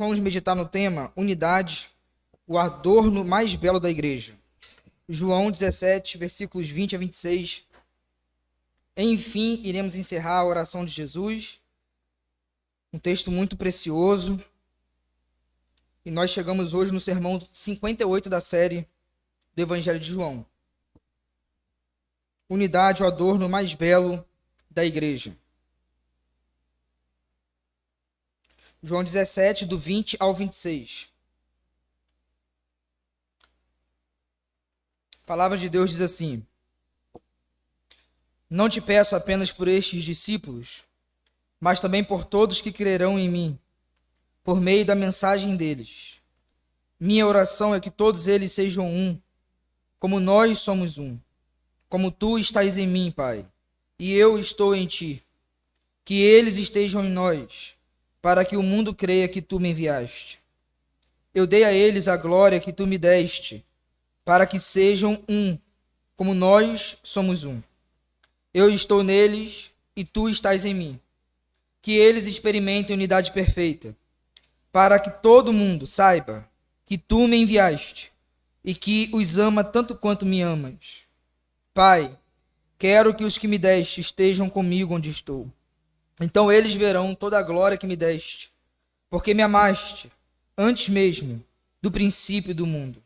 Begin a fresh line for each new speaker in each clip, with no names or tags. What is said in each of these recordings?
Vamos meditar no tema unidade, o adorno mais belo da igreja. João 17, versículos 20 a 26. Enfim, iremos encerrar a oração de Jesus. Um texto muito precioso. E nós chegamos hoje no sermão 58 da série do Evangelho de João. Unidade, o adorno mais belo da igreja. João 17, do 20 ao 26. A palavra de Deus diz assim: Não te peço apenas por estes discípulos, mas também por todos que crerão em mim, por meio da mensagem deles. Minha oração é que todos eles sejam um, como nós somos um, como tu estás em mim, Pai, e eu estou em ti. Que eles estejam em nós, para que o mundo creia que tu me enviaste. Eu dei a eles a glória que tu me deste, para que sejam um, como nós somos um. Eu estou neles e tu estás em mim. Que eles experimentem unidade perfeita, para que todo mundo saiba que tu me enviaste e que os ama tanto quanto me amas. Pai, quero que os que me deste estejam comigo onde estou. Então eles verão toda a glória que me deste, porque me amaste antes mesmo do princípio do mundo.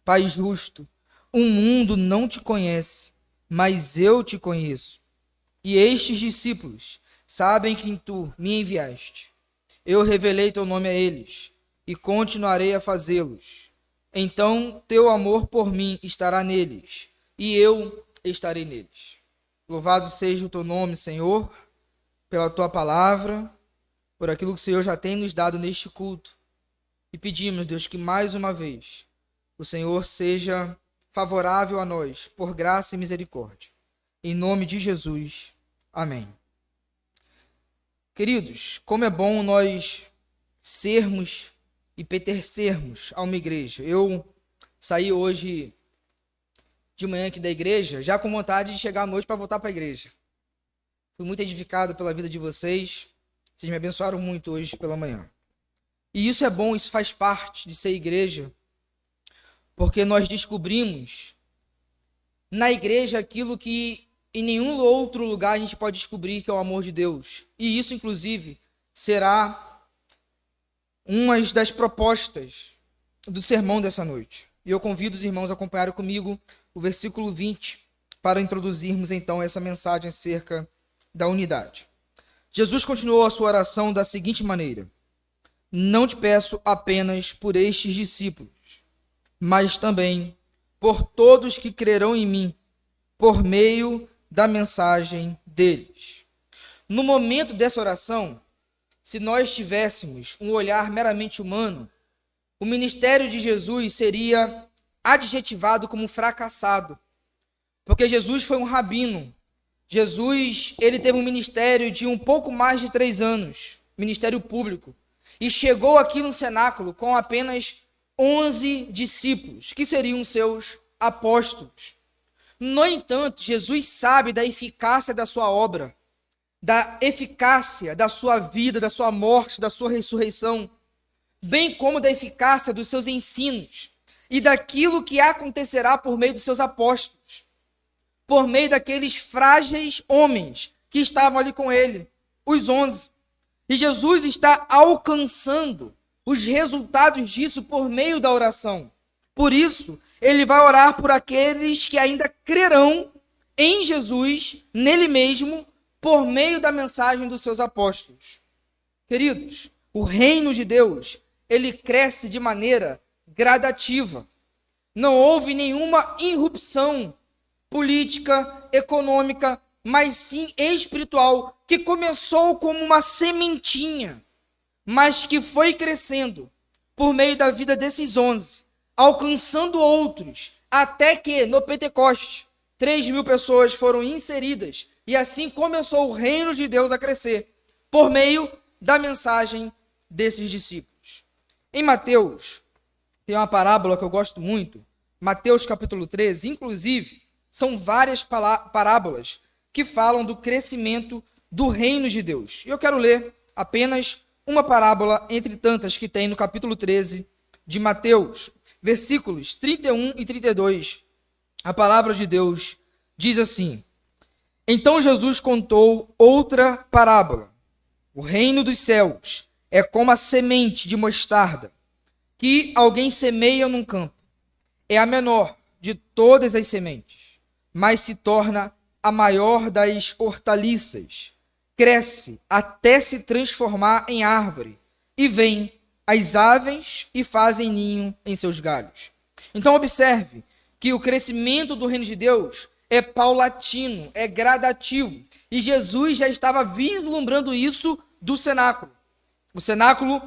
Pai justo, o mundo não te conhece, mas eu te conheço. E estes discípulos sabem que tu me enviaste. Eu revelei teu nome a eles e continuarei a fazê-los. Então teu amor por mim estará neles e eu estarei neles. Louvado seja o teu nome, Senhor, pela tua palavra, por aquilo que o Senhor já tem nos dado neste culto. E pedimos, Deus, que mais uma vez o Senhor seja favorável a nós, por graça e misericórdia. Em nome de Jesus. Amém. Queridos, como é bom nós sermos e pertencermos a uma igreja. Eu saí hoje de manhã aqui da igreja, já com vontade de chegar à noite para voltar para a igreja. Fui muito edificado pela vida de vocês. Vocês me abençoaram muito hoje pela manhã. E isso é bom, isso faz parte de ser igreja, porque nós descobrimos na igreja aquilo que em nenhum outro lugar a gente pode descobrir, que é o amor de Deus. E isso, inclusive, será uma das propostas do sermão dessa noite. E eu convido os irmãos a acompanharem comigo o versículo 20 para introduzirmos então essa mensagem acerca da unidade. Jesus continuou a sua oração da seguinte maneira: Não te peço apenas por estes discípulos, mas também por todos que crerão em mim, por meio da mensagem deles. No momento dessa oração, se nós tivéssemos um olhar meramente humano, o ministério de Jesus seria adjetivado como fracassado, porque Jesus foi um rabino. Jesus, ele teve um ministério de um pouco mais de 3 anos, ministério público, e chegou aqui no cenáculo com apenas 11 discípulos, que seriam seus apóstolos. No entanto, Jesus sabe da eficácia da sua obra, da eficácia da sua vida, da sua morte, da sua ressurreição, bem como da eficácia dos seus ensinos e daquilo que acontecerá por meio dos seus apóstolos, por meio daqueles frágeis homens que estavam ali com ele, os 11. E Jesus está alcançando os resultados disso por meio da oração. Por isso, ele vai orar por aqueles que ainda crerão em Jesus, nele mesmo, por meio da mensagem dos seus apóstolos. Queridos, o reino de Deus, ele cresce de maneira gradativa. Não houve nenhuma irrupção política, econômica, mas sim espiritual, que começou como uma sementinha, mas que foi crescendo por meio da vida desses 11, alcançando outros, até que no Pentecoste, 3.000 pessoas foram inseridas, e assim começou o reino de Deus a crescer, por meio da mensagem desses discípulos. Em Mateus, tem uma parábola que eu gosto muito, Mateus capítulo 13, inclusive, são várias parábolas que falam do crescimento do reino de Deus. E eu quero ler apenas uma parábola entre tantas que tem no capítulo 13 de Mateus, versículos 31 e 32. A palavra de Deus diz assim: Então Jesus contou outra parábola. O reino dos céus é como a semente de mostarda que alguém semeia num campo. É a menor de todas as sementes, mas se torna a maior das hortaliças. Cresce até se transformar em árvore, e vêm as aves e fazem ninho em seus galhos. Então observe que o crescimento do reino de Deus é paulatino, é gradativo, e Jesus já estava vislumbrando isso do cenáculo. O cenáculo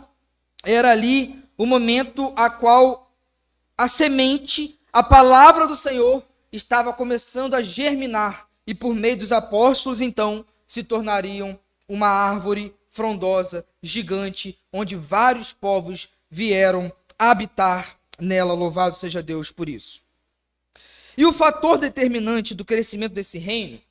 era ali o momento a qual a semente, a palavra do Senhor, estava começando a germinar, e por meio dos apóstolos, então, se tornariam uma árvore frondosa, gigante, onde vários povos vieram habitar nela. Louvado seja Deus por isso. E o fator determinante do crescimento desse reino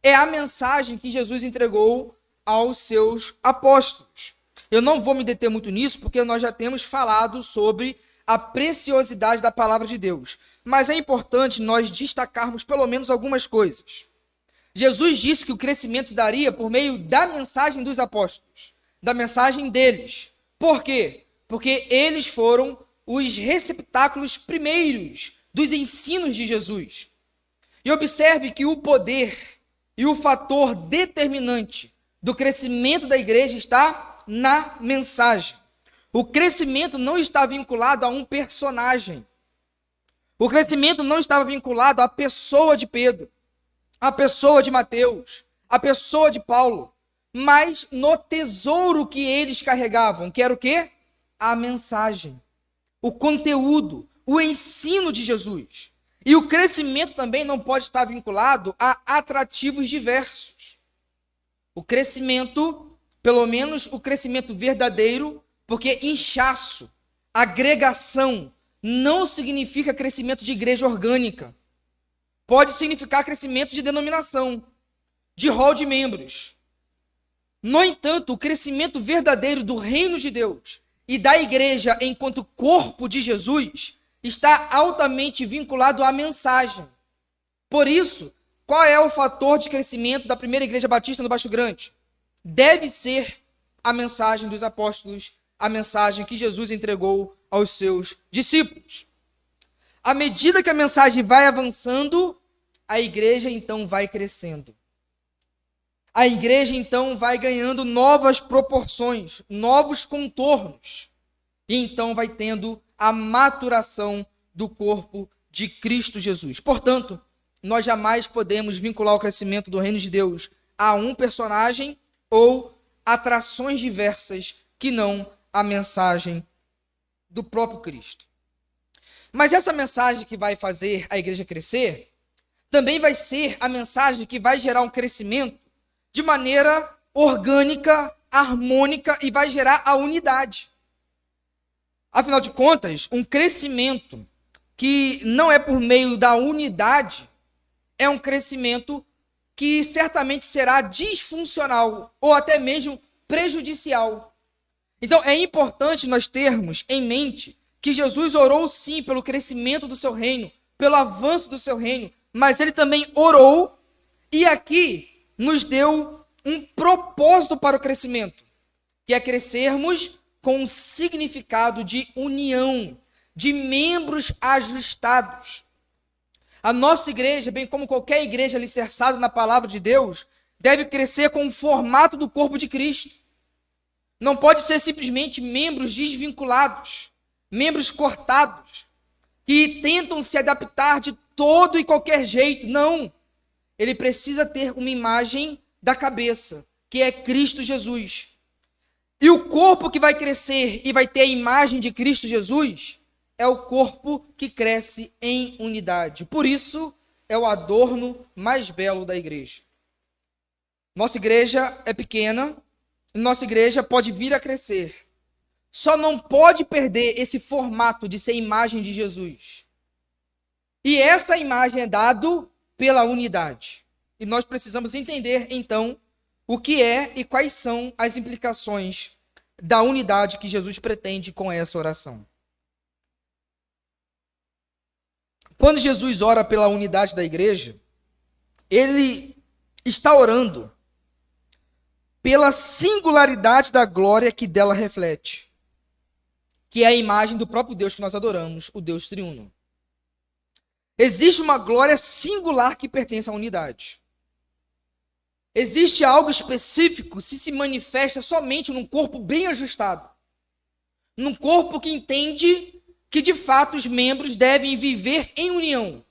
é a mensagem que Jesus entregou aos seus apóstolos. Eu não vou me deter muito nisso, porque nós já temos falado sobre a preciosidade da palavra de Deus. Mas é importante nós destacarmos pelo menos algumas coisas. Jesus disse que o crescimento se daria por meio da mensagem dos apóstolos, da mensagem deles. Por quê? Porque eles foram os receptáculos primeiros dos ensinos de Jesus. E observe que o poder e o fator determinante do crescimento da igreja está na mensagem. O crescimento não está vinculado a um personagem. O crescimento não estava vinculado à pessoa de Pedro, à pessoa de Mateus, à pessoa de Paulo, mas no tesouro que eles carregavam, que era o quê? A mensagem, o conteúdo, o ensino de Jesus. E o crescimento também não pode estar vinculado a atrativos diversos. O crescimento, pelo menos o crescimento verdadeiro, porque inchaço, agregação, não significa crescimento de igreja orgânica. Pode significar crescimento de denominação, de rol de membros. No entanto, o crescimento verdadeiro do reino de Deus e da igreja enquanto corpo de Jesus está altamente vinculado à mensagem. Por isso, qual é o fator de crescimento da primeira igreja batista no Baixo Grande? Deve ser a mensagem dos apóstolos, a mensagem que Jesus entregou aos seus discípulos. À medida que a mensagem vai avançando, a igreja então vai crescendo. A igreja então vai ganhando novas proporções, novos contornos. E então vai tendo a maturação do corpo de Cristo Jesus. Portanto, nós jamais podemos vincular o crescimento do reino de Deus a um personagem ou atrações diversas que não a mensagem do próprio Cristo. Mas essa mensagem que vai fazer a igreja crescer também vai ser a mensagem que vai gerar um crescimento de maneira orgânica, harmônica e vai gerar a unidade. Afinal de contas, um crescimento que não é por meio da unidade é um crescimento que certamente será disfuncional ou até mesmo prejudicial. Então, é importante nós termos em mente que Jesus orou sim pelo crescimento do seu reino, pelo avanço do seu reino, mas ele também orou e aqui nos deu um propósito para o crescimento, que é crescermos com um significado de união, de membros ajustados. A nossa igreja, bem como qualquer igreja alicerçada na palavra de Deus, deve crescer com o formato do corpo de Cristo. Não pode ser simplesmente membros desvinculados, membros cortados, que tentam se adaptar de todo e qualquer jeito. Não. Ele precisa ter uma imagem da cabeça, que é Cristo Jesus. E o corpo que vai crescer e vai ter a imagem de Cristo Jesus é o corpo que cresce em unidade. Por isso, é o adorno mais belo da igreja. Nossa igreja é pequena, nossa igreja pode vir a crescer. Só não pode perder esse formato de ser imagem de Jesus. E essa imagem é dada pela unidade. E nós precisamos entender, então, o que é e quais são as implicações da unidade que Jesus pretende com essa oração. Quando Jesus ora pela unidade da igreja, ele está orando pela singularidade da glória que dela reflete, que é a imagem do próprio Deus que nós adoramos, o Deus triuno. Existe uma glória singular que pertence à unidade. Existe algo específico se manifesta somente num corpo bem ajustado. Num corpo que entende que, de fato, os membros devem viver em união,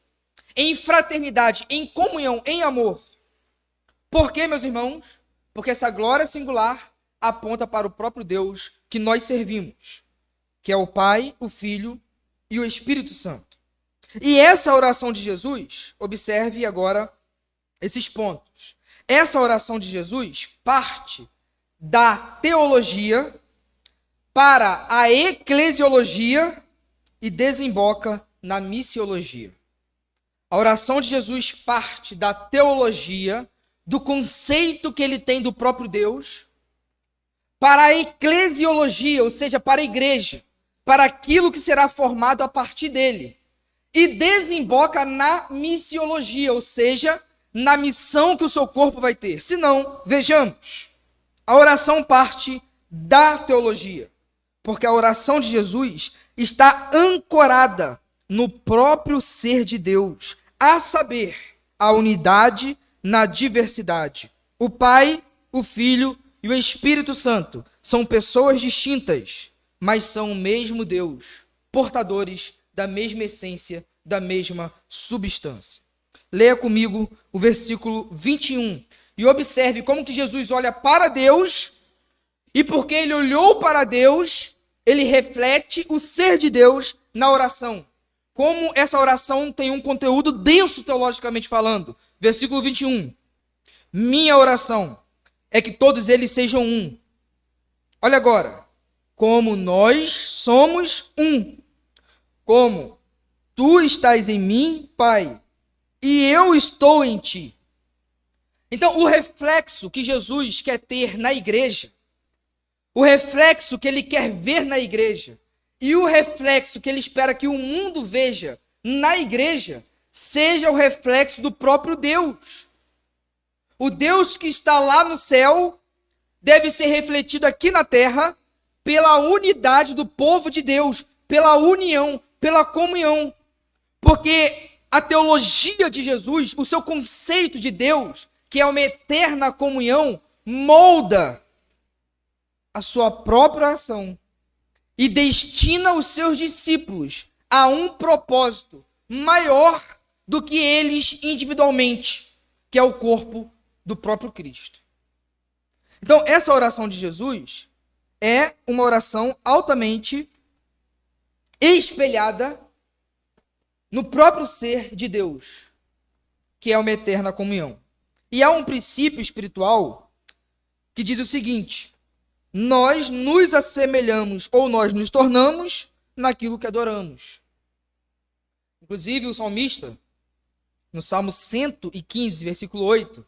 em fraternidade, em comunhão, em amor. Por quê, meus irmãos? Porque essa glória singular aponta para o próprio Deus que nós servimos, que é o Pai, o Filho e o Espírito Santo. E essa oração de Jesus, observe agora esses pontos. Essa oração de Jesus parte da teologia para a eclesiologia e desemboca na missiologia. A oração de Jesus parte da teologia, do conceito que ele tem do próprio Deus, para a eclesiologia, ou seja, para a igreja, para aquilo que será formado a partir dele. E desemboca na missiologia, ou seja, na missão que o seu corpo vai ter. Se não, vejamos, a oração parte da teologia, porque a oração de Jesus está ancorada no próprio ser de Deus, a saber, a unidade na diversidade. O Pai, o Filho e o Espírito Santo são pessoas distintas, mas são o mesmo Deus, portadores da mesma essência, da mesma substância. Leia comigo o versículo 21 e observe como que Jesus olha para Deus, e porque ele olhou para Deus, ele reflete o ser de Deus na oração. Como essa oração tem um conteúdo denso teologicamente falando. Versículo 21. Minha oração é que todos eles sejam um. Olha agora. Como nós somos um. Como tu estás em mim, Pai, e eu estou em ti. Então, o reflexo que Jesus quer ter na igreja, o reflexo que ele quer ver na igreja, e o reflexo que ele espera que o mundo veja na igreja, seja o reflexo do próprio Deus. O Deus que está lá no céu deve ser refletido aqui na terra pela unidade do povo de Deus, pela união, pela comunhão. Porque a teologia de Jesus, o seu conceito de Deus, que é uma eterna comunhão, molda a sua própria ação e destina os seus discípulos a um propósito maior do que eles individualmente, que é o corpo do próprio Cristo. Então, essa oração de Jesus é uma oração altamente espelhada no próprio ser de Deus, que é uma eterna comunhão. E há um princípio espiritual que diz o seguinte: nós nos assemelhamos ou nós nos tornamos naquilo que adoramos. Inclusive, o salmista, no Salmo 115, versículo 8,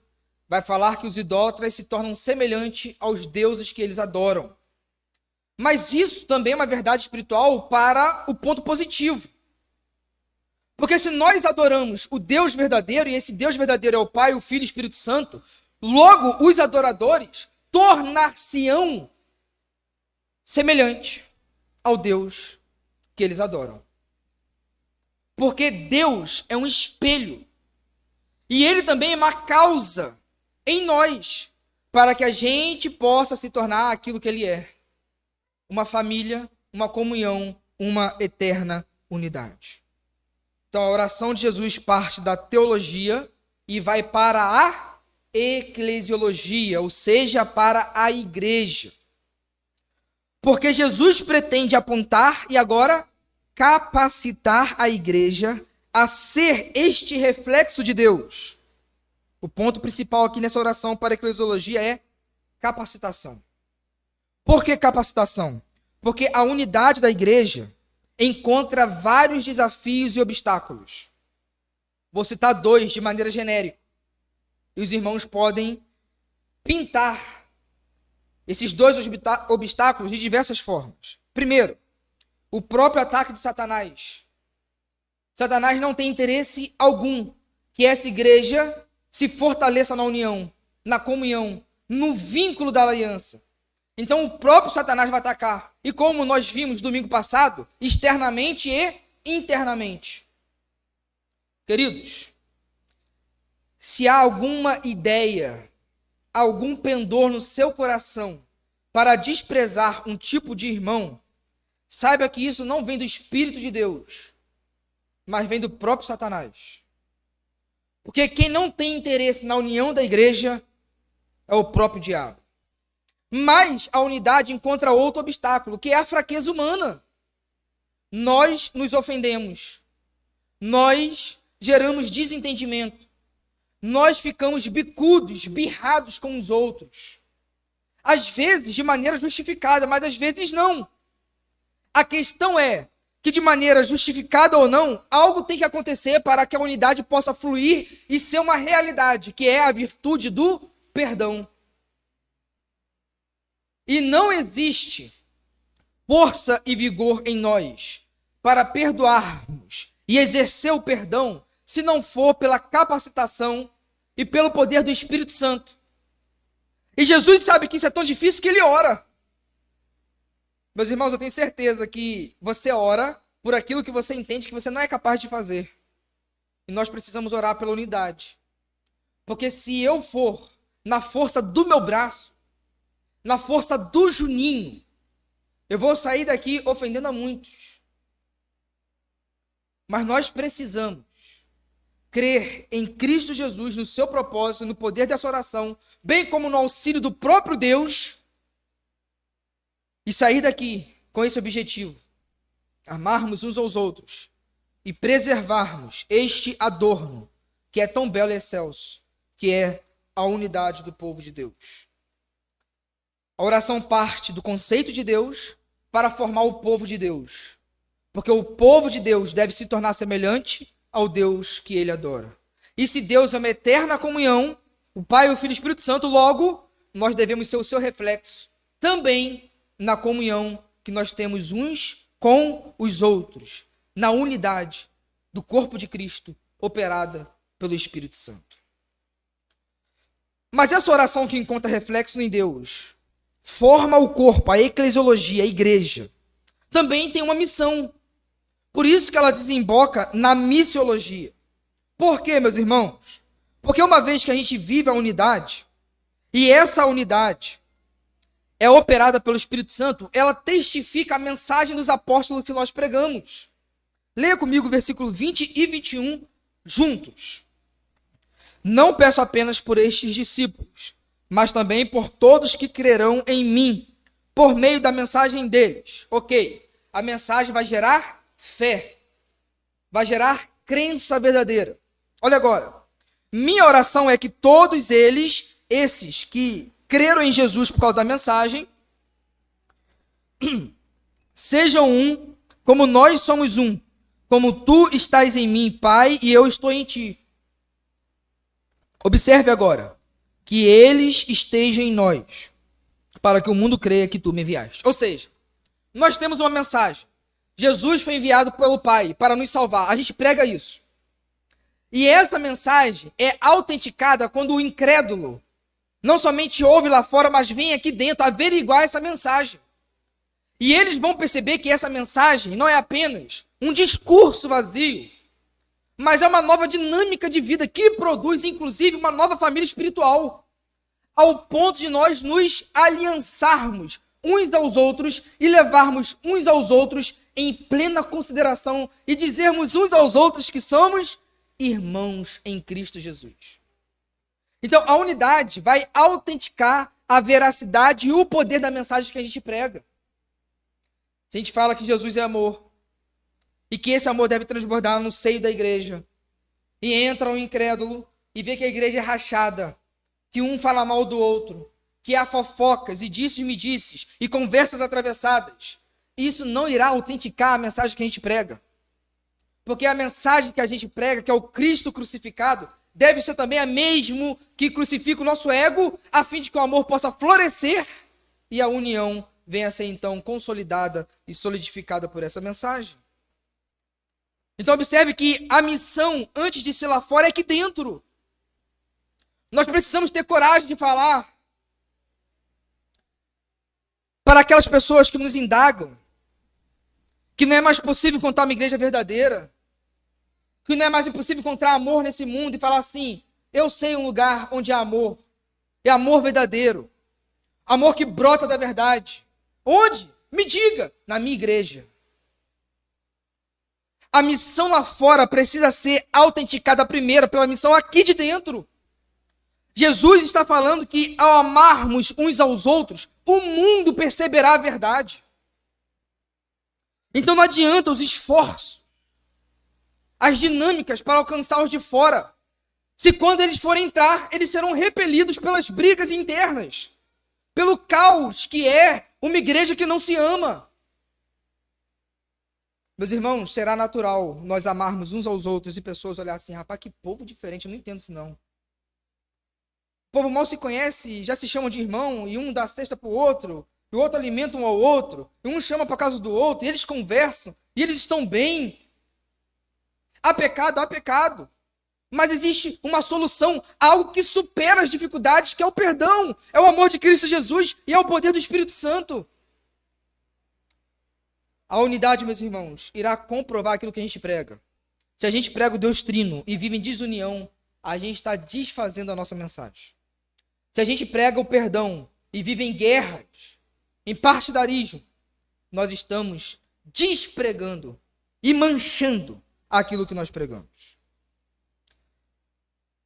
vai falar que os idólatras se tornam semelhantes aos deuses que eles adoram. Mas isso também é uma verdade espiritual para o ponto positivo. Porque se nós adoramos o Deus verdadeiro, e esse Deus verdadeiro é o Pai, o Filho e o Espírito Santo, logo os adoradores tornar-se-ão semelhante ao Deus que eles adoram. Porque Deus é um espelho. E ele também é uma causa em nós, para que a gente possa se tornar aquilo que ele é. Uma família, uma comunhão, uma eterna unidade. Então a oração de Jesus parte da teologia e vai para a eclesiologia, ou seja, para a igreja. Porque Jesus pretende apontar e agora capacitar a igreja a ser este reflexo de Deus. O ponto principal aqui nessa oração para a eclesiologia é capacitação. Por que capacitação? Porque a unidade da igreja encontra vários desafios e obstáculos. Vou citar 2 de maneira genérica. E os irmãos podem pintar esses dois obstáculos de diversas formas. Primeiro, o próprio ataque de Satanás. Satanás não tem interesse algum que essa igreja se fortaleça na união, na comunhão, no vínculo da aliança. Então o próprio Satanás vai atacar. E como nós vimos domingo passado, externamente e internamente. Queridos, se há alguma ideia, algum pendor no seu coração para desprezar um tipo de irmão, saiba que isso não vem do Espírito de Deus, mas vem do próprio Satanás. Porque quem não tem interesse na união da igreja é o próprio diabo. Mas a unidade encontra outro obstáculo, que é a fraqueza humana. Nós nos ofendemos. Nós geramos desentendimento. Nós ficamos bicudos, birrados com os outros. Às vezes de maneira justificada, mas às vezes não. A questão é que de maneira justificada ou não, algo tem que acontecer para que a unidade possa fluir e ser uma realidade, que é a virtude do perdão. E não existe força e vigor em nós para perdoarmos e exercer o perdão se não for pela capacitação e pelo poder do Espírito Santo. E Jesus sabe que isso é tão difícil que ele ora. Meus irmãos, eu tenho certeza que você ora por aquilo que você entende que você não é capaz de fazer. E nós precisamos orar pela unidade. Porque se eu for na força do meu braço, na força do Juninho, eu vou sair daqui ofendendo a muitos. Mas nós precisamos crer em Cristo Jesus, no seu propósito, no poder dessa oração, bem como no auxílio do próprio Deus, e sair daqui com esse objetivo: amarmos uns aos outros e preservarmos este adorno que é tão belo e excelso, que é a unidade do povo de Deus. A oração parte do conceito de Deus para formar o povo de Deus. Porque o povo de Deus deve se tornar semelhante ao Deus que ele adora. E se Deus é uma eterna comunhão, o Pai, o Filho e o Espírito Santo, logo, nós devemos ser o seu reflexo também na comunhão que nós temos uns com os outros, na unidade do corpo de Cristo, operada pelo Espírito Santo. Mas essa oração que encontra reflexo em Deus, forma o corpo, a eclesiologia, a igreja, também tem uma missão. Por isso que ela desemboca na missiologia. Por quê, meus irmãos? Porque uma vez que a gente vive a unidade, e essa unidade é operada pelo Espírito Santo, ela testifica a mensagem dos apóstolos que nós pregamos. Leia comigo o versículo 20 e 21 juntos. Não peço apenas por estes discípulos, mas também por todos que crerão em mim, por meio da mensagem deles. Ok, a mensagem vai gerar fé, vai gerar crença verdadeira. Olha agora, minha oração é que todos eles, esses que creram em Jesus por causa da mensagem, sejam um, como nós somos um, como tu estás em mim, Pai, e eu estou em ti. Observe agora, que eles estejam em nós, para que o mundo creia que tu me enviaste. Ou seja, nós temos uma mensagem. Jesus foi enviado pelo Pai para nos salvar. A gente prega isso. E essa mensagem é autenticada quando o incrédulo não somente ouve lá fora, mas vem aqui dentro averiguar essa mensagem. E eles vão perceber que essa mensagem não é apenas um discurso vazio, mas é uma nova dinâmica de vida que produz, inclusive, uma nova família espiritual, ao ponto de nós nos aliançarmos uns aos outros e levarmos uns aos outros em plena consideração e dizermos uns aos outros que somos irmãos em Cristo Jesus. Então, a unidade vai autenticar a veracidade e o poder da mensagem que a gente prega. Se a gente fala que Jesus é amor, e que esse amor deve transbordar no seio da igreja, e entra um incrédulo e vê que a igreja é rachada, que um fala mal do outro, que há fofocas e disse-me-disses e conversas atravessadas, isso não irá autenticar a mensagem que a gente prega. Porque a mensagem que a gente prega, que é o Cristo crucificado, deve ser também a mesma que crucifica o nosso ego, a fim de que o amor possa florescer e a união venha a ser então consolidada e solidificada por essa mensagem. Então observe que a missão, antes de ser lá fora, é aqui dentro. Nós precisamos ter coragem de falar para aquelas pessoas que nos indagam que não é mais possível encontrar uma igreja verdadeira, que não é mais possível encontrar amor nesse mundo e falar assim: eu sei um lugar onde há amor, é amor verdadeiro, amor que brota da verdade. Onde? Me diga, na minha igreja. A missão lá fora precisa ser autenticada primeiro pela missão aqui de dentro. Jesus está falando que ao amarmos uns aos outros, o mundo perceberá a verdade. Então não adianta os esforços, as dinâmicas para alcançar os de fora, se quando eles forem entrar, eles serão repelidos pelas brigas internas, pelo caos que é uma igreja que não se ama. Meus irmãos, será natural nós amarmos uns aos outros e pessoas olharem assim: rapaz, que povo diferente, eu não entendo isso não. O povo mal se conhece, já se chamam de irmão, e um dá a cesta para o outro, e o outro alimenta um ao outro, e um chama para a casa do outro, e eles conversam, e eles estão bem. Há pecado, há pecado. Mas existe uma solução, algo que supera as dificuldades, que é o perdão, é o amor de Cristo Jesus e é o poder do Espírito Santo. A unidade, meus irmãos, irá comprovar aquilo que a gente prega. Se a gente prega o Deus Trino e vive em desunião, a gente está desfazendo a nossa mensagem. Se a gente prega o perdão e vive em guerras, em partidarismo, nós estamos despregando e manchando aquilo que nós pregamos.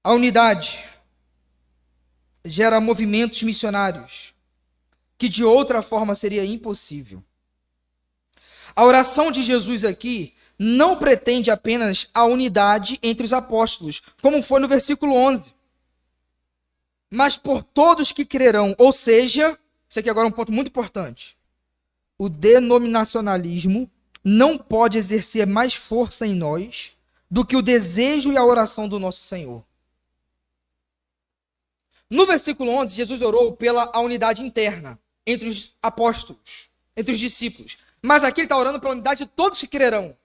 A unidade gera movimentos missionários que de outra forma seria impossível. A oração de Jesus aqui não pretende apenas a unidade entre os apóstolos, como foi no versículo 11, mas por todos que crerão, ou seja, isso aqui agora é um ponto muito importante, o denominacionalismo não pode exercer mais força em nós do que o desejo e a oração do nosso Senhor. No versículo 11, Jesus orou pela unidade interna entre os apóstolos, entre os discípulos. Mas aqui ele está orando pela unidade de todos que crerão.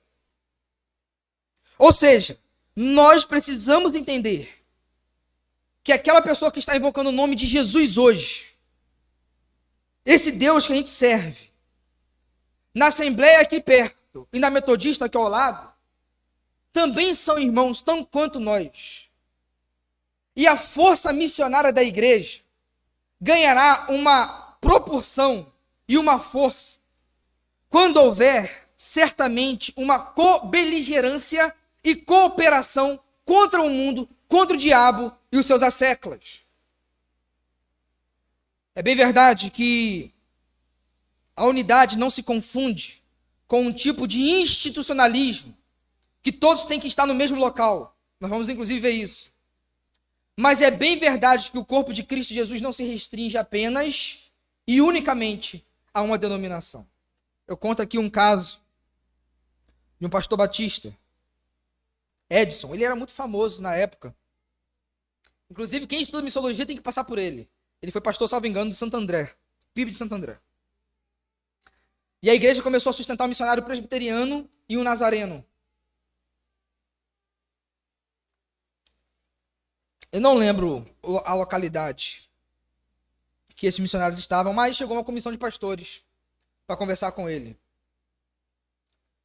Ou seja, nós precisamos entender que aquela pessoa que está invocando o nome de Jesus hoje, esse Deus que a gente serve, na Assembleia aqui perto e na Metodista aqui ao lado, também são irmãos tão quanto nós. E a força missionária da igreja ganhará uma proporção e uma força quando houver, certamente, uma co-beligerância e cooperação contra o mundo, contra o diabo e os seus asséculos. É bem verdade que a unidade não se confunde com um tipo de institucionalismo, que todos têm que estar no mesmo local. Nós vamos, inclusive, ver isso. Mas é bem verdade que o corpo de Cristo Jesus não se restringe apenas e unicamente a uma denominação. Eu conto aqui um caso de um pastor batista, Edson. Ele era muito famoso na época. Inclusive, quem estuda missiologia tem que passar por ele. Ele foi pastor, salvo engano, de Santo André, PIB de Santo André. E a igreja começou a sustentar um missionário presbiteriano e um nazareno. Eu não lembro a localidade que esses missionários estavam, mas chegou uma comissão de pastores para conversar com ele.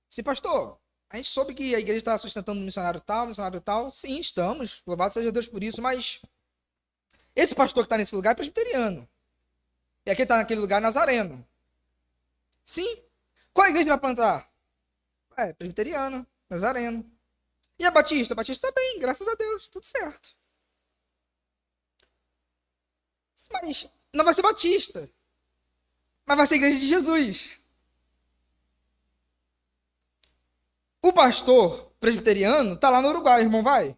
Disse: pastor, a gente soube que a igreja está sustentando um missionário tal. Sim, estamos. Louvado seja Deus por isso, mas esse pastor que está nesse lugar é presbiteriano. E aquele está naquele lugar nazareno. Sim. Qual igreja vai plantar? É, presbiteriana, nazareno. E a batista? A batista está bem, graças a Deus, tudo certo. Mas não vai ser batista. Mas vai ser a igreja de Jesus. O pastor presbiteriano está lá no Uruguai, o irmão vai?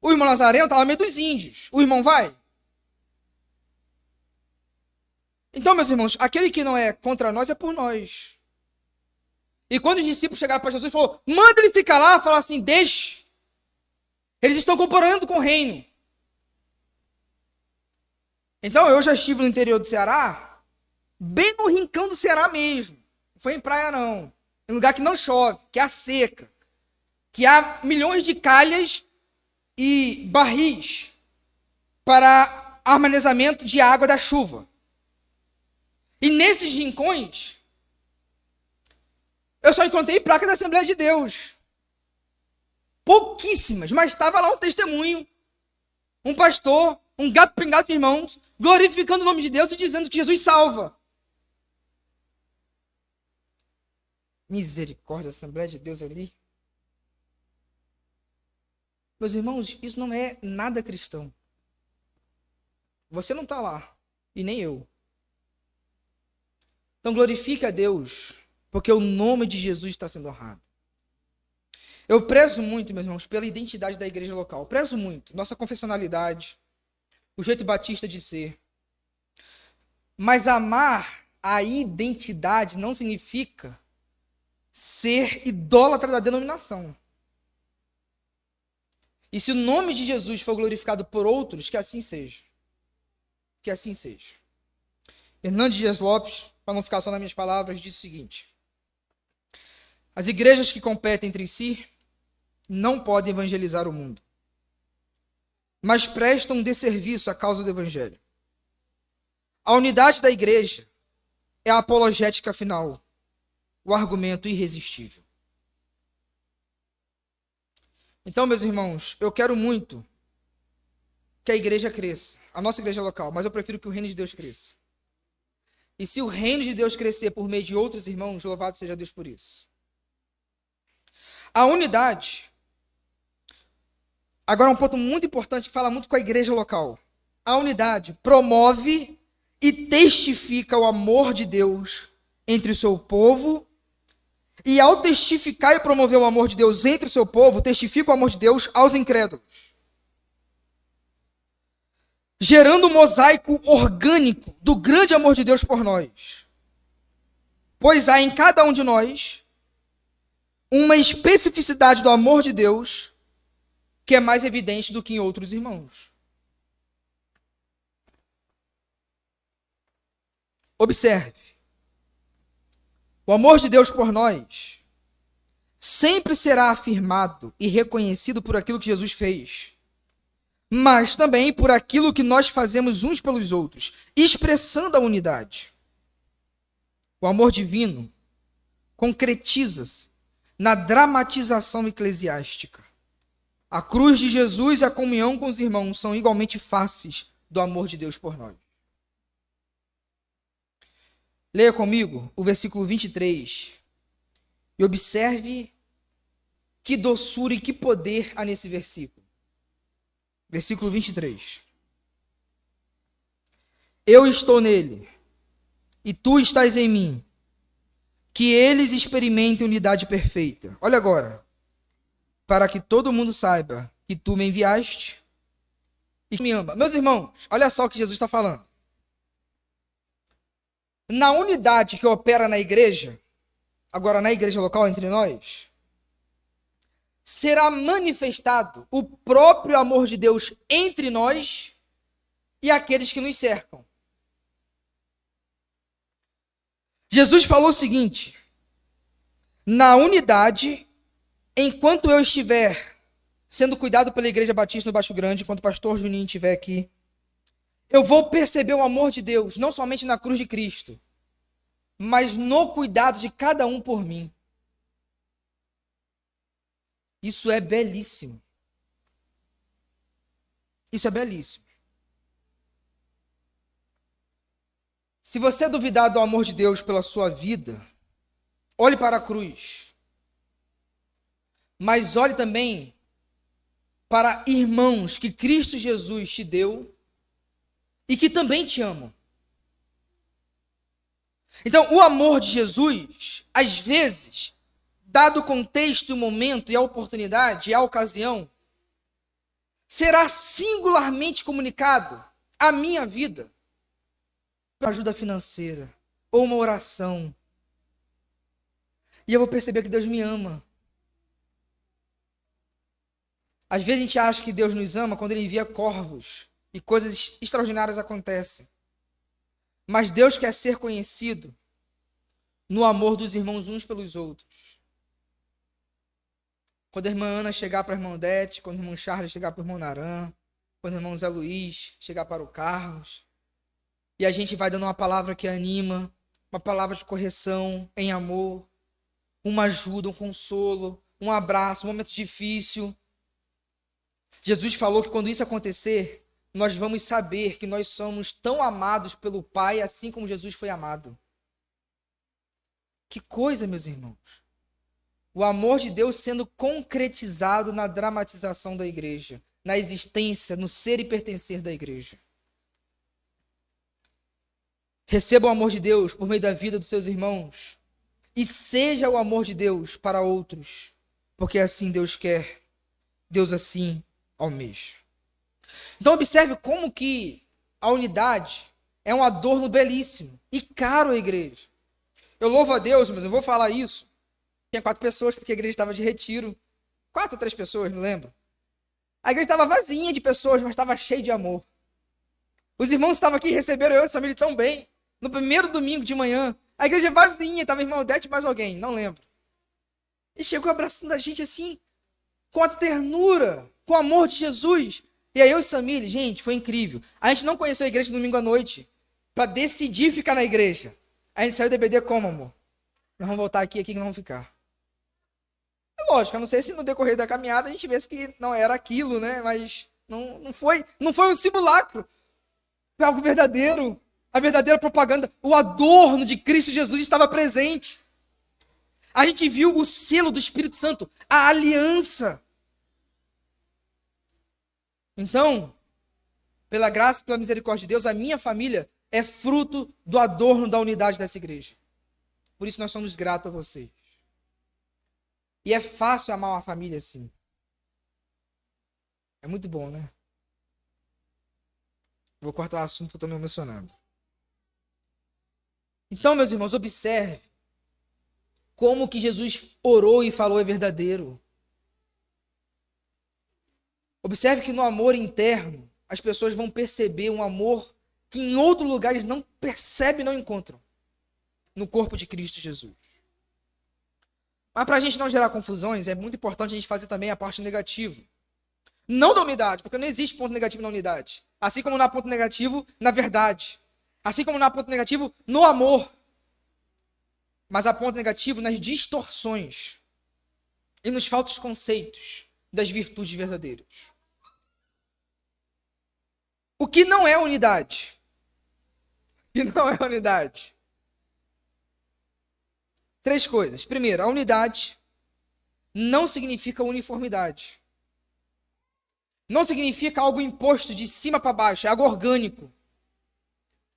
O irmão Nazareno está lá no meio dos índios, o irmão vai? Então, meus irmãos, aquele que não é contra nós é por nós. E quando os discípulos chegaram para Jesus e falaram: manda ele ficar lá, falar assim, deixe. Eles estão comparando com o reino. Então, eu já estive no interior do Ceará, bem no rincão do Ceará mesmo. Não foi em praia, não. Em lugar que não chove, que há seca, que há milhões de calhas e barris para armazenamento de água da chuva. E nesses rincões, eu só encontrei placa da Assembleia de Deus. Pouquíssimas, mas estava lá um testemunho, um pastor, um gato pingado de irmãos, glorificando o nome de Deus e dizendo que Jesus salva. Misericórdia, Assembleia de Deus ali. Meus irmãos, isso não é nada cristão. Você não está lá, e nem eu. Então glorifique a Deus, porque o nome de Jesus está sendo honrado. Eu prezo muito, meus irmãos, pela identidade da igreja local. Eu prezo muito. Nossa confessionalidade, o jeito batista de ser. Mas amar a identidade não significa ser idólatra da denominação. E se o nome de Jesus for glorificado por outros, que assim seja. Que assim seja. Hernandes Dias Lopes, para não ficar só nas minhas palavras, disse o seguinte: as igrejas que competem entre si não podem evangelizar o mundo, mas prestam desserviço à causa do evangelho. A unidade da igreja é a apologética final, o argumento irresistível. Então, meus irmãos, eu quero muito que a igreja cresça, a nossa igreja local, mas eu prefiro que o reino de Deus cresça. E se o reino de Deus crescer por meio de outros irmãos, louvado seja Deus por isso. A unidade, agora um ponto muito importante que fala muito com a igreja local. A unidade promove e testifica o amor de Deus entre o seu povo, e ao testificar e promover o amor de Deus entre o seu povo, testifica o amor de Deus aos incrédulos, gerando um mosaico orgânico do grande amor de Deus por nós. Pois há em cada um de nós uma especificidade do amor de Deus que é mais evidente do que em outros irmãos. Observe. O amor de Deus por nós sempre será afirmado e reconhecido por aquilo que Jesus fez, mas também por aquilo que nós fazemos uns pelos outros, expressando a unidade. O amor divino concretiza-se na dramatização eclesiástica. A cruz de Jesus e a comunhão com os irmãos são igualmente faces do amor de Deus por nós. Leia comigo o versículo 23 e observe que doçura e que poder há nesse versículo. Versículo 23. Eu estou nele, e tu estás em mim, que eles experimentem unidade perfeita. Olha agora. Para que todo mundo saiba que tu me enviaste e que me ama. Meus irmãos, olha só o que Jesus está falando. Na unidade que opera na igreja, agora na igreja local entre nós, será manifestado o próprio amor de Deus entre nós e aqueles que nos cercam. Jesus falou o seguinte: na unidade, enquanto eu estiver sendo cuidado pela Igreja Batista no Baixo Grande, enquanto o pastor Juninho estiver aqui, eu vou perceber o amor de Deus, não somente na cruz de Cristo, mas no cuidado de cada um por mim. Isso é belíssimo. Isso é belíssimo. Se você duvidar do amor de Deus pela sua vida, olhe para a cruz. Mas olhe também para irmãos que Cristo Jesus te deu e que também te amam. Então, o amor de Jesus, às vezes, dado o contexto, o momento e a oportunidade e a ocasião, será singularmente comunicado à minha vida. Uma ajuda financeira ou uma oração. E eu vou perceber que Deus me ama. Às vezes a gente acha que Deus nos ama quando Ele envia corvos e coisas extraordinárias acontecem. Mas Deus quer ser conhecido no amor dos irmãos uns pelos outros. Quando a irmã Ana chegar para a irmã Odete, quando o irmão Charles chegar para o irmão Naran, quando o irmão Zé Luiz chegar para o Carlos, e a gente vai dando uma palavra que anima, uma palavra de correção, em amor, uma ajuda, um consolo, um abraço, um momento difícil. Jesus falou que quando isso acontecer, nós vamos saber que nós somos tão amados pelo Pai, assim como Jesus foi amado. Que coisa, meus irmãos. O amor de Deus sendo concretizado na dramatização da igreja, na existência, no ser e pertencer da igreja. Receba o amor de Deus por meio da vida dos seus irmãos e seja o amor de Deus para outros, porque assim Deus quer, Deus assim almeja. Então observe como que a unidade é um adorno belíssimo e caro à igreja. Eu louvo a Deus, mas eu vou falar isso. Tinha 4 pessoas, porque a igreja estava de retiro. 4 ou 3 pessoas, não lembro. A igreja estava vazia de pessoas, mas estava cheia de amor. Os irmãos estavam aqui e receberam eu e a família tão bem. No primeiro domingo de manhã, a igreja vazia, estava irmão Odete e mais alguém, não lembro. E chegou abraçando a gente assim, com a ternura, com o amor de Jesus. E aí eu e Samile, gente, foi incrível. A gente não conheceu a igreja no domingo à noite, para decidir ficar na igreja. A gente saiu do EBD como, amor? Nós vamos voltar aqui que nós vamos ficar. É lógico, eu não sei se no decorrer da caminhada a gente vê que não era aquilo, né? Mas não foi um simulacro. Foi algo verdadeiro. A verdadeira propaganda, o adorno de Cristo Jesus estava presente. A gente viu o selo do Espírito Santo, a aliança. Então, pela graça e pela misericórdia de Deus, a minha família é fruto do adorno da unidade dessa igreja. Por isso nós somos gratos a vocês. E é fácil amar uma família assim. É muito bom, né? Vou cortar o assunto porque eu estou me emocionando. Então, meus irmãos, observe como que Jesus orou e falou é verdadeiro. Observe que no amor interno, as pessoas vão perceber um amor que em outro lugar eles não percebem e não encontram. No corpo de Cristo Jesus. Mas para a gente não gerar confusões, é muito importante a gente fazer também a parte negativa. Não da unidade, porque não existe ponto negativo na unidade. Assim como não há ponto negativo na verdade. Assim como não há ponto negativo no amor. Mas há ponto negativo nas distorções e nos falsos conceitos das virtudes verdadeiras. O que não é unidade? O que não é unidade? 3 coisas. Primeiro, a unidade não significa uniformidade. Não significa algo imposto de cima para baixo, é algo orgânico.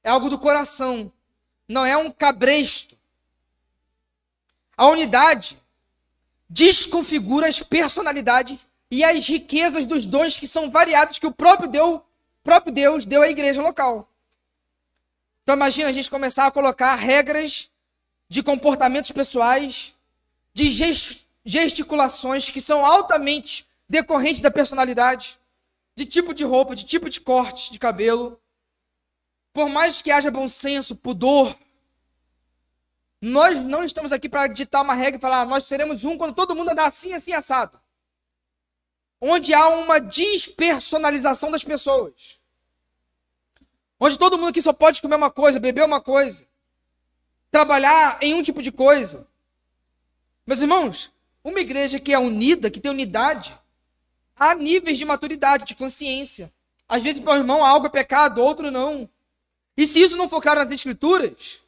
É algo do coração. Não é um cabresto. A unidade desconfigura as personalidades e as riquezas dos dons que são variados que o próprio Deus deu à igreja local. Então imagina a gente começar a colocar regras de comportamentos pessoais, de gesticulações que são altamente decorrentes da personalidade, de tipo de roupa, de tipo de corte de cabelo. Por mais que haja bom senso, pudor, nós não estamos aqui para ditar uma regra e falar, nós seremos um quando todo mundo andar assim, assim, assado. Onde há uma despersonalização das pessoas. Onde todo mundo aqui só pode comer uma coisa, beber uma coisa. Trabalhar em um tipo de coisa. Meus irmãos, uma igreja que é unida, que tem unidade, há níveis de maturidade, de consciência. Às vezes para o irmão algo é pecado, outro não. E se isso não for claro nas escrituras,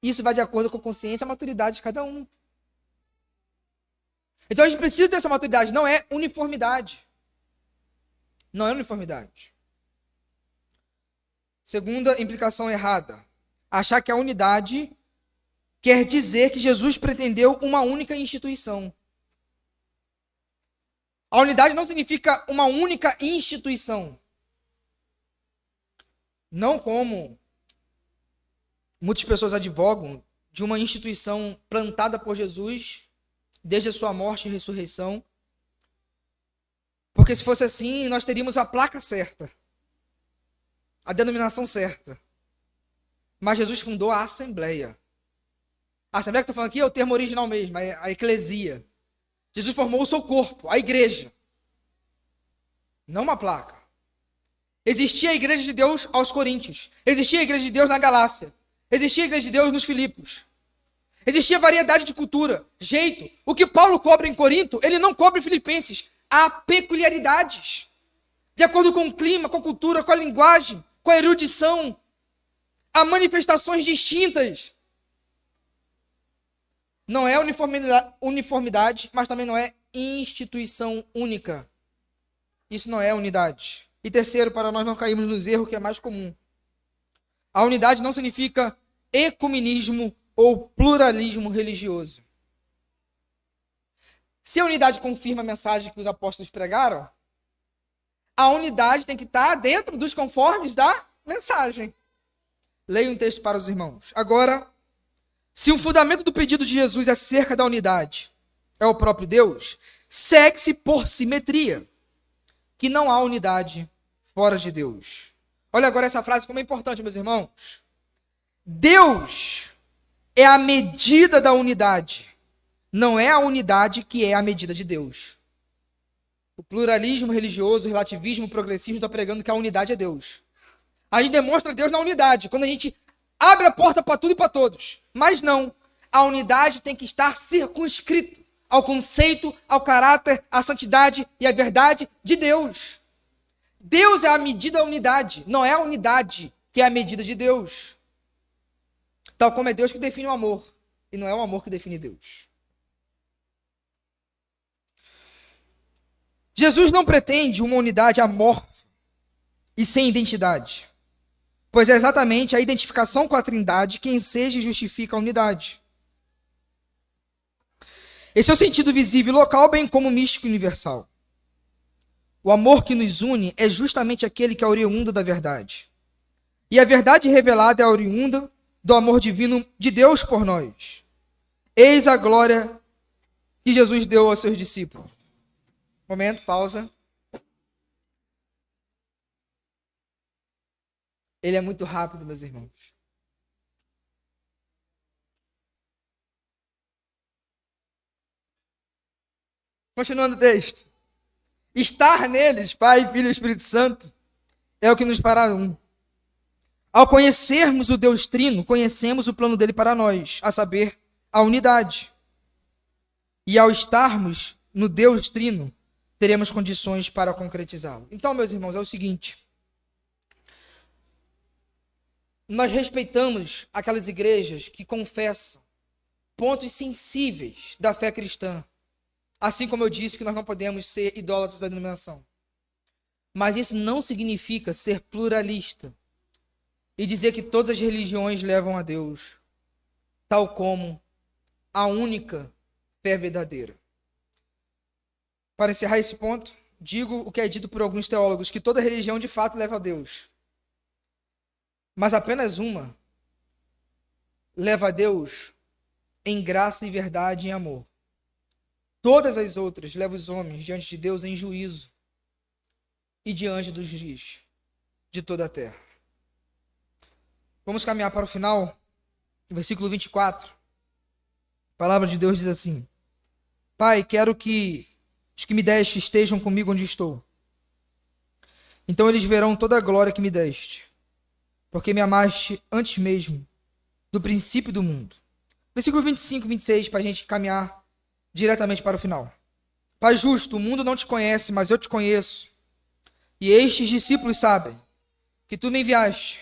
isso vai de acordo com a consciência e a maturidade de cada um. Então a gente precisa dessa maturidade, não é uniformidade. Não é uniformidade. Segunda implicação errada. Achar que a unidade quer dizer que Jesus pretendeu uma única instituição. A unidade não significa uma única instituição. Não como muitas pessoas advogam de uma instituição plantada por Jesus desde a sua morte e ressurreição. Porque se fosse assim, nós teríamos a placa certa. a denominação certa. Mas Jesus fundou a Assembleia. A Assembleia que eu estou falando aqui é o termo original mesmo, é a eclesia. Jesus formou o seu corpo, a igreja. Não uma placa. Existia a igreja de Deus aos Coríntios. Existia a igreja de Deus na Galácia. Existia a igreja de Deus nos Filipos. Existia variedade de cultura, jeito. O que Paulo cobra em Corinto, ele não cobra em Filipenses. Há peculiaridades. De acordo com o clima, com a cultura, com a linguagem, com a erudição. Há manifestações distintas. Não é uniformidade, mas também não é instituição única. Isso não é unidade. E terceiro, para nós não cairmos nos erros que é mais comum. A unidade não significa ecumenismo ou pluralismo religioso. Se a unidade confirma a mensagem que os apóstolos pregaram, a unidade tem que estar dentro dos conformes da mensagem. Leia um texto para os irmãos. Agora, se o fundamento do pedido de Jesus acerca da unidade é o próprio Deus, segue-se por simetria que não há unidade fora de Deus. Olha agora essa frase como é importante, meus irmãos. Deus é a medida da unidade. Não é a unidade que é a medida de Deus. O pluralismo religioso, o relativismo, o progressismo está pregando que a unidade é Deus. A gente demonstra Deus na unidade, quando a gente abre a porta para tudo e para todos. Mas não, a unidade tem que estar circunscrito ao conceito, ao caráter, à santidade e à verdade de Deus. Deus é a medida da unidade, não é a unidade que é a medida de Deus. Tal como é Deus que define o amor, e não é o amor que define Deus. Jesus não pretende uma unidade amorfa e sem identidade, pois é exatamente a identificação com a Trindade que enseja e justifica a unidade. Esse é o sentido visível local, bem como místico universal. O amor que nos une é justamente aquele que é oriundo da verdade. E a verdade revelada é oriunda do amor divino de Deus por nós. Eis a glória que Jesus deu aos seus discípulos. Momento, pausa. Ele é muito rápido, meus irmãos. Continuando o texto. Estar neles, Pai, Filho e Espírito Santo, é o que nos fará um. Ao conhecermos o Deus Trino, conhecemos o plano dele para nós, a saber, a unidade. E ao estarmos no Deus Trino, teremos condições para concretizá-lo. Então, meus irmãos, é o seguinte. Nós respeitamos aquelas igrejas que confessam pontos sensíveis da fé cristã. Assim como eu disse que nós não podemos ser idólatras da denominação. Mas isso não significa ser pluralista e dizer que todas as religiões levam a Deus, tal como a única fé verdadeira. Para encerrar esse ponto, digo o que é dito por alguns teólogos, que toda religião de fato leva a Deus. Mas apenas uma leva a Deus em graça e verdade e em amor. Todas as outras levam os homens diante de Deus em juízo e diante dos juízes de toda a terra. Vamos caminhar para o final. Versículo 24. A palavra de Deus diz assim: Pai, quero que os que me deste estejam comigo onde estou. Então eles verão toda a glória que me deste, porque me amaste antes mesmo do princípio do mundo. Versículo 25 e 26, para a gente caminhar diretamente para o final. Pai justo, o mundo não te conhece, mas eu te conheço. E estes discípulos sabem que tu me enviaste.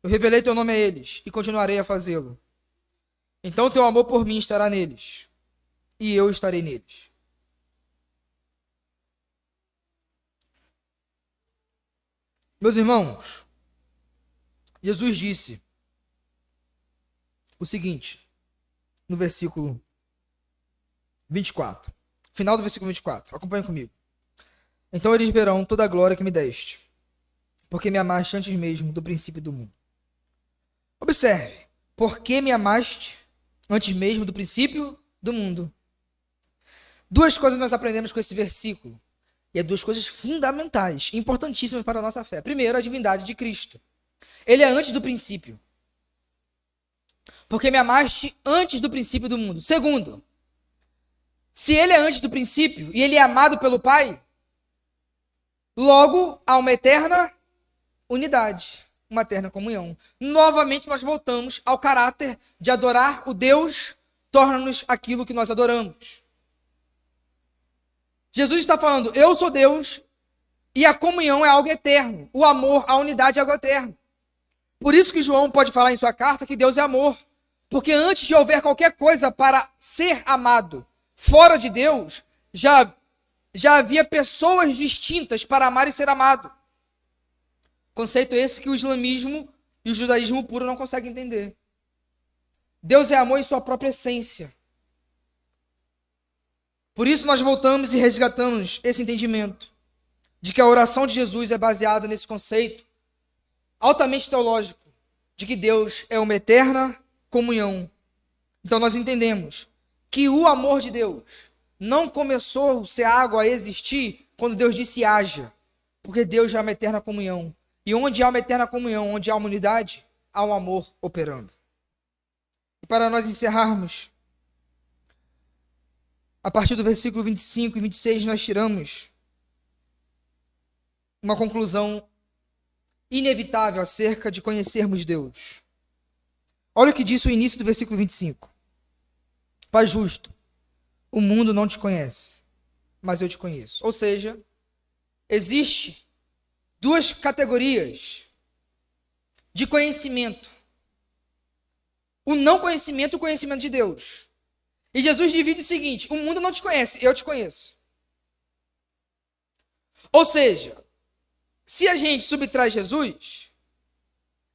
Eu revelei teu nome a eles e continuarei a fazê-lo. Então teu amor por mim estará neles, e eu estarei neles. Meus irmãos, Jesus disse o seguinte, no versículo 24. Final do versículo 24. Acompanhe comigo. Então eles verão toda a glória que me deste, porque me amaste antes mesmo do princípio do mundo. Observe. Porque me amaste antes mesmo do princípio do mundo. Duas coisas nós aprendemos com esse versículo. E é duas coisas fundamentais, importantíssimas para a nossa fé. Primeiro, a divindade de Cristo. Ele é antes do princípio. Porque me amaste antes do princípio do mundo. Segundo, se ele é antes do princípio e ele é amado pelo Pai, logo há uma eterna unidade, uma eterna comunhão. Novamente nós voltamos ao caráter de adorar o Deus, torna-nos aquilo que nós adoramos. Jesus está falando, eu sou Deus e a comunhão é algo eterno. O amor, a unidade é algo eterno. Por isso que João pode falar em sua carta que Deus é amor. Porque antes de houver qualquer coisa para ser amado fora de Deus, já havia pessoas distintas para amar e ser amado. Conceito esse que o islamismo e o judaísmo puro não conseguem entender. Deus é amor em sua própria essência. Por isso nós voltamos e resgatamos esse entendimento de que a oração de Jesus é baseada nesse conceito altamente teológico de que Deus é uma eterna comunhão. Então nós entendemos que o amor de Deus não começou a ser água a existir quando Deus disse haja, porque Deus já é uma eterna comunhão. E onde há uma eterna comunhão, onde há uma unidade, há um amor operando. E para nós encerrarmos, a partir do versículo 25 e 26, nós tiramos uma conclusão inevitável acerca de conhecermos Deus. Olha o que diz o início do versículo 25. Pai justo, o mundo não te conhece, mas eu te conheço. Ou seja, existe duas categorias de conhecimento. O não conhecimento e o conhecimento de Deus. E Jesus divide o seguinte, o mundo não te conhece, eu te conheço. Ou seja, se a gente subtrai Jesus,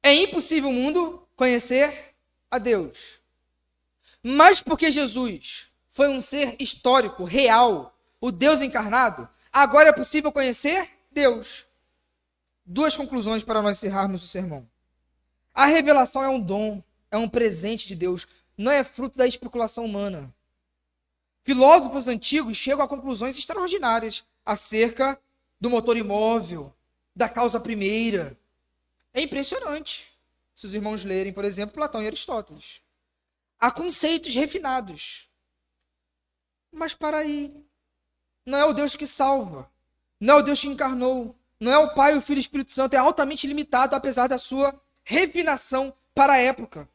é impossível o mundo conhecer a Deus. Mas porque Jesus foi um ser histórico, real, o Deus encarnado, agora é possível conhecer Deus. Duas conclusões para nós encerrarmos o sermão. A revelação é um dom, é um presente de Deus, não é fruto da especulação humana. Filósofos antigos chegam a conclusões extraordinárias acerca do motor imóvel, da causa primeira. É impressionante. Se os irmãos lerem, por exemplo, Platão e Aristóteles. Há conceitos refinados. Mas para aí, não é o Deus que salva, não é o Deus que encarnou, não é o Pai, o Filho e o Espírito Santo, é altamente limitado, apesar da sua refinação para a época.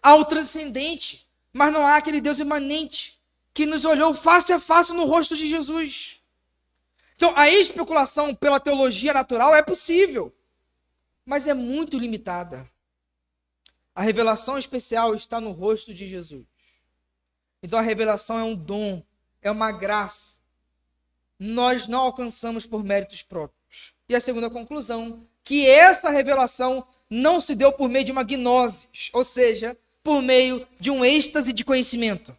Há o transcendente, mas não há aquele Deus imanente que nos olhou face a face no rosto de Jesus. Então, a especulação pela teologia natural é possível, mas é muito limitada. A revelação especial está no rosto de Jesus. Então, a revelação é um dom, é uma graça. Nós não alcançamos por méritos próprios. E a segunda conclusão, que essa revelação não se deu por meio de uma gnose, ou seja, por meio de um êxtase de conhecimento.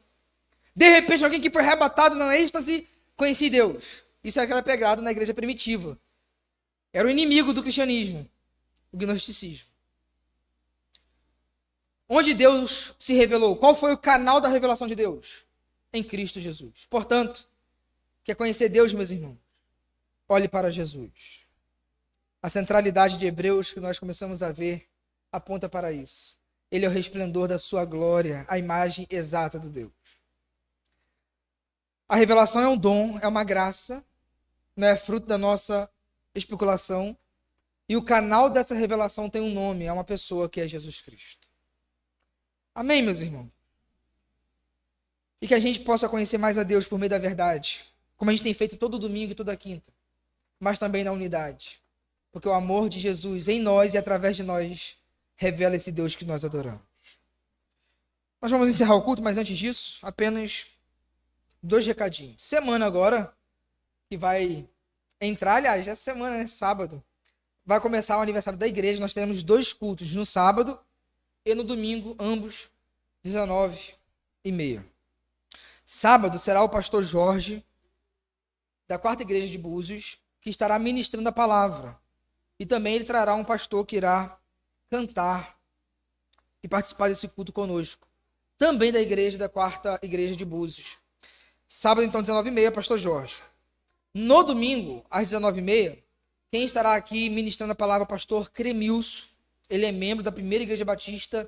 De repente, alguém que foi arrebatado na êxtase, conhecia Deus. Isso é aquela pegada na igreja primitiva. Era o inimigo do cristianismo, o gnosticismo. Onde Deus se revelou? Qual foi o canal da revelação de Deus? Em Cristo Jesus. Portanto, quer conhecer Deus, meus irmãos? Olhe para Jesus. A centralidade de Hebreus que nós começamos a ver aponta para isso. Ele é o resplendor da sua glória, a imagem exata do Deus. A revelação é um dom, é uma graça, não é fruto da nossa especulação. E o canal dessa revelação tem um nome, é uma pessoa que é Jesus Cristo. Amém, meus irmãos? E que a gente possa conhecer mais a Deus por meio da verdade, como a gente tem feito todo domingo e toda quinta, mas também na unidade. Porque o amor de Jesus em nós e através de nós revela esse Deus que nós adoramos. Nós vamos encerrar o culto, mas antes disso, apenas 2 recadinhos. Semana agora, que vai entrar, aliás, essa semana, né, sábado, vai começar o aniversário da igreja. Nós teremos 2 cultos, no sábado e no domingo, ambos 19h30. Sábado será o pastor Jorge, da 4ª igreja de Búzios, que estará ministrando a palavra. E também ele trará um pastor que irá cantar e participar desse culto conosco. Também da 4ª igreja de Búzios. Sábado, então, 19h30, pastor Jorge. No domingo, às 19h30, quem estará aqui ministrando a palavra é o pastor Cremilson. Ele é membro da Primeira Igreja Batista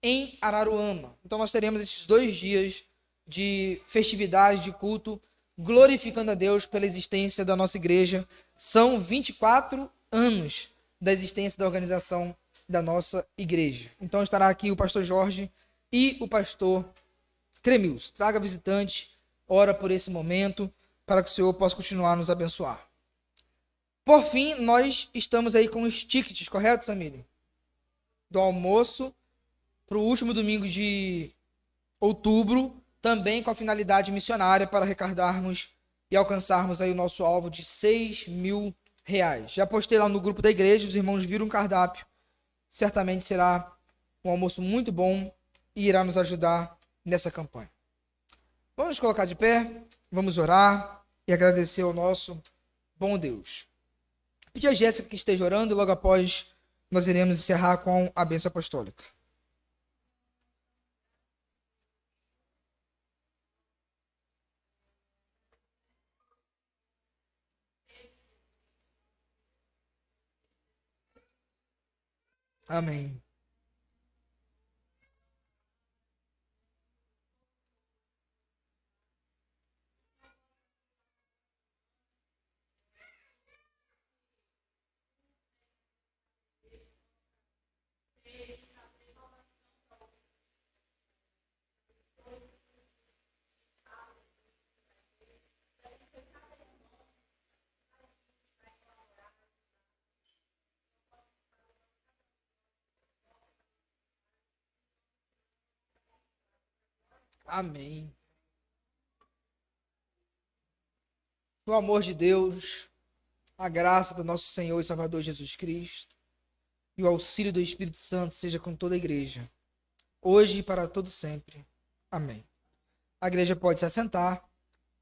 em Araruama. Então nós teremos esses 2 dias de festividade, de culto, glorificando a Deus pela existência da nossa igreja. São 24 anos da existência da organização da nossa igreja. Então estará aqui o pastor Jorge e o pastor Cremilson. Traga visitante, ora por esse momento, para que o Senhor possa continuar a nos abençoar. Por fim, nós estamos aí com os tickets, correto, Samir? Do almoço para o último domingo de outubro, também com a finalidade missionária para arrecadarmos e alcançarmos aí o nosso alvo de R$6.000. Já postei lá no grupo da igreja, os irmãos viram um cardápio. Certamente será um almoço muito bom e irá nos ajudar nessa campanha. Vamos nos colocar de pé, vamos orar e agradecer ao nosso bom Deus. Pedir a Jéssica que esteja orando e logo após nós iremos encerrar com a bênção apostólica. Amém. Amém. O amor de Deus, a graça do nosso Senhor e Salvador Jesus Cristo e o auxílio do Espírito Santo seja com toda a igreja, hoje e para todo sempre. Amém. A igreja pode se assentar,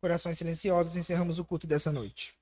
corações silenciosos, encerramos o culto dessa noite.